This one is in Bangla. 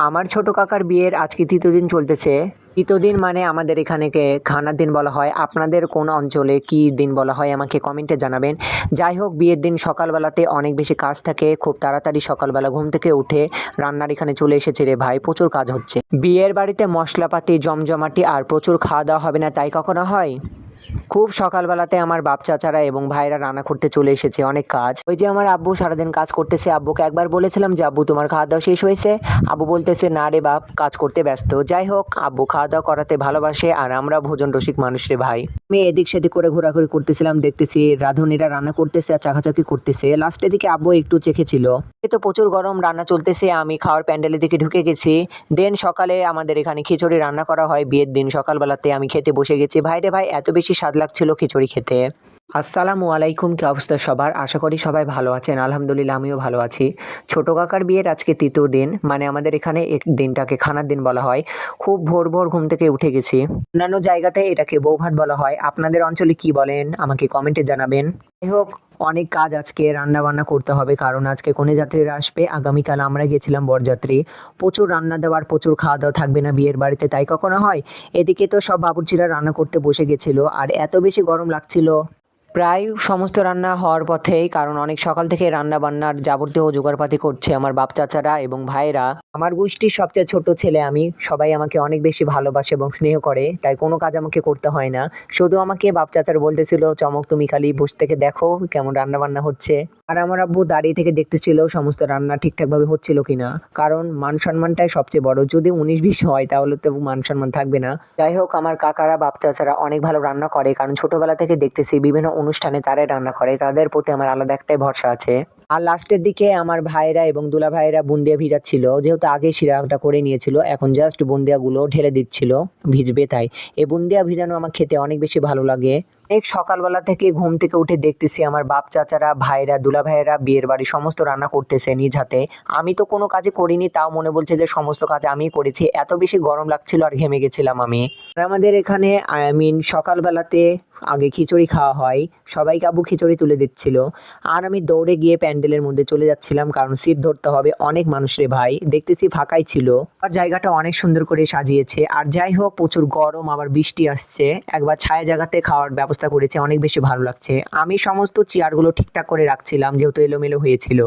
আমার ছোট কাকার বিয়ের আজকে ৩য় দিন চলতেছে। ৩য় দিন মানে আমাদের এখানেকে খানার দিন বলা হয়। আপনাদের কোন অঞ্চলে কি দিন বলা হয় আমাকে কমেন্টে জানাবেন। যাই হোক, বিয়ের দিন সকালবেলাতে অনেক বেশি কাজ থাকে। খুব তাড়াতাড়ি সকালবেলা ঘুম থেকে উঠে রান্নার এখানে চলে এসেছে রে ভাই, প্রচুর কাজ হচ্ছে। বিয়ের বাড়িতে মশলাপাতি জমজমাটি আর প্রচুর খাওয়া দাওয়া হবে না তাই কখনো হয়? খুব সকালবেলাতে আমার বাপ চাচারা এবং ভাইরা রান্না করতে চলে এসেছে, অনেক কাজ। ওই যে আমার আব্বু সারাদিন কাজ করতেছে। আব্বুকে একবার বলেছিলাম যে আব্বু তোমার খাওয়া দাওয়া শেষ হয়েছে? আব্বু বলতেছে না রে বাপ, কাজ করতে ব্যস্ত। যাই হোক, আব্বু খাওয়া দাওয়া করাতে ভালোবাসে আর আমরা ভোজন রসিক মানুষ রে ভাই। আমি এদিক সেদিক করে ঘোরাঘুরি করতেছিলাম, দেখতেছি রাঁধুনিরা রান্না করতেছে আর চাকাচাকি করতেছে। লাস্টের দিকে আব্বু একটু চেখেছিল। এ তো প্রচুর গরম, রান্না চলতেছে। আমি খাওয়ার প্যান্ডেলের দিকে ঢুকে গেছি। দেন সকালে আমাদের এখানে খিচুড়ি রান্না করা হয় বিয়ের দিন সকালবেলাতে। আমি খেতে বসে গেছি। ভাই রে ভাই, এত বেশি স্বাদ লাগছিল খিচুড়ি খেতে। আসসালামু আলাইকুম, কি অবস্থা সবার? আশা করি সবাই ভালো আছেন। আলহামদুলিল্লাহ, আমিও ভালো আছি। ছোট কাকার বিয়ের আজকে ৩য় দিন, মানে আমাদের এখানে দিনটাকে খানার দিন বলা হয়। খুব ভোর ভোর ঘুম থেকে উঠে গেছি। অন্যান্য জায়গাতে এটাকে বৌভাত বলা হয়। আপনাদের অঞ্চলে কি বলেন আমাকে কমেন্টে জানাবেন। যাই হোক, অনেক কাজ আজকে, রান্না বান্না করতে হবে কারণ আজকে কনে যাত্রীরা আসবে। আগামীকাল আমরা গেছিলাম বরযাত্রী। প্রচুর রান্না দেওয়ার, প্রচুর খাওয়া দাওয়া থাকবে না বিয়ের বাড়িতে, তাই কখনো হয়? এদিকে তো সব বাবুর্চিরা রান্না করতে বসে গেছিল আর এত বেশি গরম লাগছিল। প্রায় সমস্ত রান্না হওয়ার পথেই, কারণ অনেক সকাল থেকে রান্না বান্নার যাবতীয় জোগাড়পাতি করছে আমার বাপ চাচারা এবং ভাইরা। আমার গোষ্ঠীর সবচেয়ে ছোট ছেলে আমি। সবাই আমাকে অনেক বেশি ভালোবাসে এবং স্নেহ করে, তাই কোনো কাজ আমাকে করতে হয় না। শুধু আমাকে বাপ চাচার বলতেছিল চমক, তুমি খালি বসে থেকে দেখো কেমন রান্না বান্না হচ্ছে। আর আমার আব্বু দাঁড়িয়ে থেকে দেখতেছিল সমস্ত রান্না ঠিকঠাক ভাবে হচ্ছিল কিনা, কারণ মান সম্মানটাই সবচেয়ে বড়। যদি 19-20 হয় তাহলে তো মান সম্মান থাকবে না। যাই হোক, আমার কাকারা বাপ চাচারা অনেক ভালো রান্না করে, কারণ ছোটবেলা থেকে দেখতেছি বিভিন্ন অনুষ্ঠানে তারাই রান্না করে। তাদের প্রতি আমার আলাদা একটাই ভরসা আছে। আর লাস্টের দিকে আমার ভাইরা এবং দুলা ভাইরা বুন্দিয়া ভিজাচ্ছিল, যেহেতু আগে শিরাটা করে নিয়েছিল, এখন জাস্ট বুন্দিয়া গুলো ঢেলে দিচ্ছিল, ভিজবে তাই। এই বুন্দিয়া ভিজানো আমার খেতে অনেক বেশি ভালো লাগে। অনেক সকালবেলা থেকে ঘুম থেকে উঠে দেখতেছি আমার বাপ চাচারা, ভাইরা, দুলা ভাইয়েরা বিয়ের বাড়ি সমস্ত রান্না করতেছে নিজ হাতে। আমি তো কোনো কাজে করিনি, তাও মনে বলছে যে সমস্ত কাজ আমিই করেছি। এত বেশি গরম লাগছিল আর ঘেমে গেছিলাম আমি। আর আমাদের এখানে সকালবেলাতে আগে খিচুড়ি খাওয়া হয়। সবাইকে আব্বু খিচুড়ি তুলে দিচ্ছিল আর আমি দৌড়ে গিয়ে প্যান্ডেলের মধ্যে চলে যাচ্ছিলাম, কারণ সিট ধরতে হবে। অনেক মানুষ রে ভাই, দেখতেছি ফাঁকাই ছিল। আর জায়গাটা অনেক সুন্দর করে সাজিয়েছে। আর যাই হোক, প্রচুর গরম, আবার বৃষ্টি আসছে। একবার ছায়া জায়গাতে খাওয়ার ব্যবস্থা করেছে, অনেক বেশি ভালো লাগছে। আমি সমস্ত চেয়ারগুলো ঠিকঠাক করে রাখছিলাম যেহেতু এলোমেলো হয়েছিল।